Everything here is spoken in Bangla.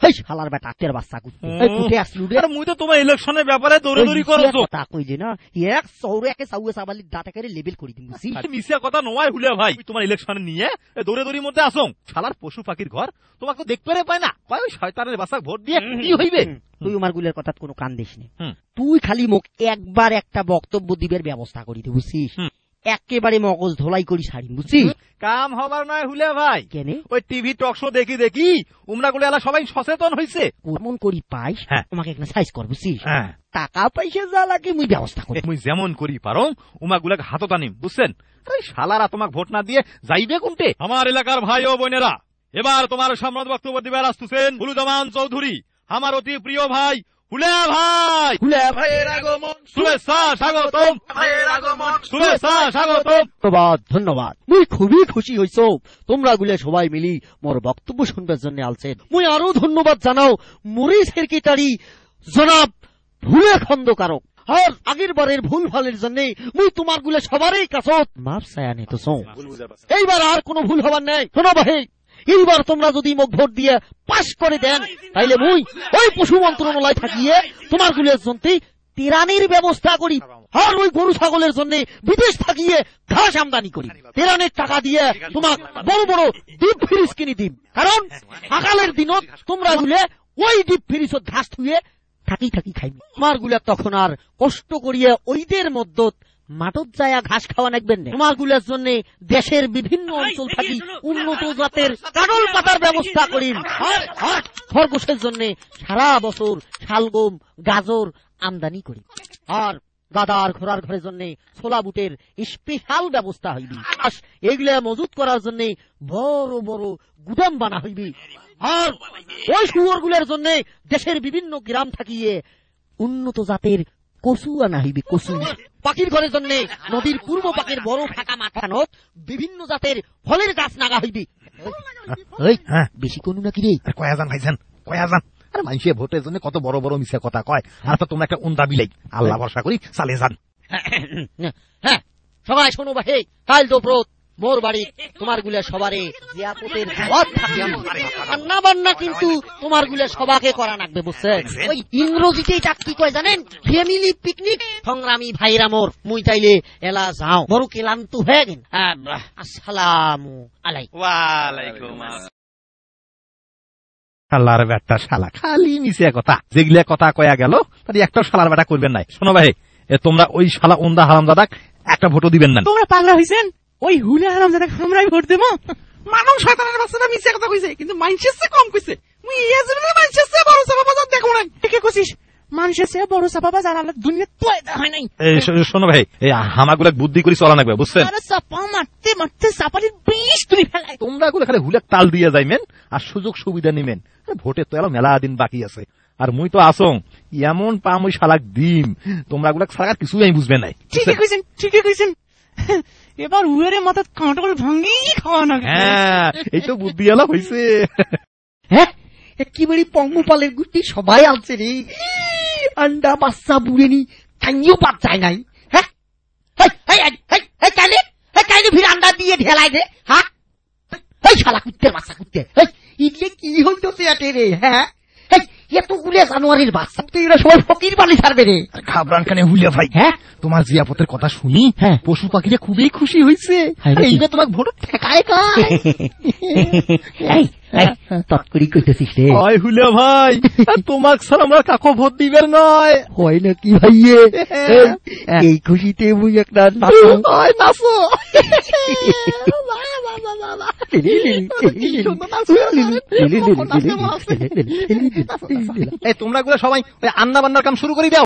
এই শালার বেটা তের বাচ্চা কুটে আসলু রে। মুই তো তোমার ইলেকশনের ব্যাপারে দৌড়াদৌড়ি করছো কথা কই যে না এক সৌরে একে সাউয়ে সাবালি দাঁতে করে লেবেল করে দিম বুঝছি। মিশা কথা নয় হুলিয়া ভাই, তোমার ইলেকশনে নিয়ে দৌড়াদৌড়ির মধ্যে আসো। শালার পশু পাখির ঘর তোমাকে দেখতে পায় না, কয় ওই শয়তানের বাচ্চা ভোট দিয়ে কি হইবে। তুই আমার গুলের কথা কোনো কান দিস না, তুই খালি মুখ একবার একটা বক্তব্য দিবের ব্যবস্থা করি দে বুঝছিস। একেবারে মগজ ধোলাই করি ছাড়ি বুঝছিস। কাম হবার নয় হুলিয়া ভাই, কেন ওই টিভি টক শো দেখি উমরা গুলো এলা সবাই সচেতন হইছে। কেমন করি পাইস তোমাকে একটা সাইজ কর বুঝছিস। টাকা পয়সা যা লাগে মুই ব্যবস্থা করি, মুই যেমন করি পারো উমা গুলাকে হাতত আনিম বুঝছেন। শালারা তোমাকে ভোট না দিয়ে যাইবে কোনটে। আমার এলাকার ভাই ও বোনেরা, এবার তোমার সামনে বক্তব্য দিবার আসতেছেন হুলুজামান চৌধুরী, আমার অতি প্রিয় ভাই হুলিয়া ভাই। হুলিয়া ভাইয়ের আগমন, শুভেচ্ছা স্বাগতম, ভাইয়ের আগমন, শুভেচ্ছা স্বাগতম। ধন্যবাদ ধন্যবাদ, মুই খুবই খুশি হইছ তোমরা গুলে সবাই মিলি মোর বক্তব্য শুনবার জন্য আলছেন। মুই আরো ধন্যবাদ জানাও মুরি সেক্রেটারি জনাব ভুলে খন্দকারক। আর আগের বারের ভুল ভালের জন্য মুই তোমার গুলে সবারই কাছত মাপ ছায়া নিতেছ। এইবার আর কোনো ভুল হবার নাই। শোনো ভাই, এইবার তোমরা যদি মোক ভোট দিয়ে পাশ করে দেন তাইলে মুই ওই পশু মন্ত্রণালয় থাকিয়ে তোমার গুলের জন্য তেরানির ব্যবস্থা করি। আর ওই গরু ছাগলের জন্য বিদেশ থাকিয়ে ঘাস আমদানি করি। তেরানের টাকা দিয়ে তোমাক বড় বড় ডিপ ফ্রিজ কিনে দিম, কারণ সকালের দিনত তোমরা গুলে ওই ডিপ ফ্রিজত ঘাস থুয়ে থাকি থাকি খাইবি। তোমার গুলা তখন আর কষ্ট করিয়ে ওইদের মধ্যত মাঠত যায় ঘাস খাওয়া নাকবেন না। তোমার গুলার জন্য দেশের বিভিন্ন অঞ্চল থাকি উন্নত জাতের কাঁঠাল পাতার ব্যবস্থা করিম। আর খরগোশের জন্য সারা বছর শালগম গাজর আমদানি করি। আর গাদার ঘোড়ার ঘরের জন্য ছোলা বুটের স্পেশাল ব্যবস্থা হইবি। এগুলা মজুত করার জন্য বড় বড় গুদাম বানা হইবি। আর ওই শুয়োর গুলার জন্য দেশের বিভিন্ন গ্রাম থাকিয়ে উন্নত জাতের কচু আনা হইবি। কচু পাখির ঘরের জন্য নদীর পূর্ব পাকের বড় ফাঁকা মাঠানত বিভিন্ন জাতের ফলের গাছ নাগা হইবি। বেশি কোনো নাকি রে? কয়াজান ভাইজান কয়াজান, আর মানুষের ভোটের জন্য কত বড় বড় মিশা কথা কয়, আর তো তোমরা একটা উন্দা বিলাই। আল্লাহ ভরসা করি চালে যান। হ্যাঁ সবাই শোনো ভাই, কাল তো প্রত মোর বাড়ি তোমার গুলা সবারে জিয়াপতের দাওয়াত থাকে। রান্না বান্না কিন্তু তোমার গুলা সবাকে করা লাগবে বুঝছেন। ওই ইংরেজিতে এটা কি কয় জানেন? Family picnic. সংগ্রামী ভাইরা মোর, মুই তাইলে এলা যাও, বড় ক্লান্ত হয়ে গেন। আসসালামু আলাইকুম। ওয়ালাইকুম আসসালাম। শালার বেটা শালা খালি মিশিয়া কথা, যেগুলা কথা কয়া গেল তাই একটা শালার বেটা করবেন নাই। শোনো ভাই, তোমরা ওই শালা ওন্দা হারামজাদাক একটা ভোটও দিবেন না। তোমরা পাগলা হইছেন? ওই হুলে হারামজাদাক আমরাই ভোট দেব? মানুষ শয়তানের বাচ্চাটা মিশিয়া কথা কইছে, কিন্তু মানুষের চেয়ে কম কইছে। মুই এই জীবনে মানুষের চেয়ে বড় চাপা বাজার দেখো নাই। ঠিকই কইছিস, মানুষের চেয়ে বড় চাপা বাজার আল্লাহ দুনিয়া পয়দা হয় নাই। শোনো ভাই, এই হামাগুলা বুদ্ধি করে চলা লাগবে বুঝছেন। চাপা মারতে মারতে চাপালির বিষ তুলি ফেলায়। তোমরা গুলো খালি হুলে তাল দিয়ে যাইবেন আর সুযোগ সুবিধা নিবেন। ভোটে তো এলো মেলা দিন বাকি আছে, আর মুই তো আসং এমন পাম ওই শালাক দিম তোমরা গুলা ছাড়া কিছুই আমি বুঝবে নাই। ঠিকই কইছেন, ঠিকই কইছেন। এবার উয়ের মাথার কাঁটল ভাঙি খাওয়া না। হ্যাঁ, এই তো বুদ্ধি এলা হয়েছে। হ্যাঁ, একেবারে পঙ্গপালের গুটি সবাই আনছে রে। আন্ডা বাচ্চা বুড়েনি কাইও পাত যায় নাই। হ্যাঁ কাইলে ফির আন্ডা দিয়ে ঢেলাই দে। হ্যাঁ শালা কুত্তের বাচ্চা কুত্তে, ইডলে কি হইতো সেটে রে? হ্যাঁ এতগুলো জানুয়ারির বাচ্চা তো এরা সবাই ফকির বানি ছাড়বে রে। ঘাবড়ান কানে হুলিয়া ভাই। হ্যাঁ, তোমার জিয়াপতের কথা শুনি পশু পাখিরা খুবই খুশি হয়েছে। এইটা তোমাকে ভোট ঠেকায় তৎকরি কইতেছিস রে? হয় হুলিয়া ভাই, তোমাক স্যার আমরা কাকো ভোট দিবেন নয়। হয় নাকি ভাইয়ে? এই খুশিতে মুই একটা নাচো নাচো। তোমরা সবাই আন্না বান্নার কাম শুরু করে দাও।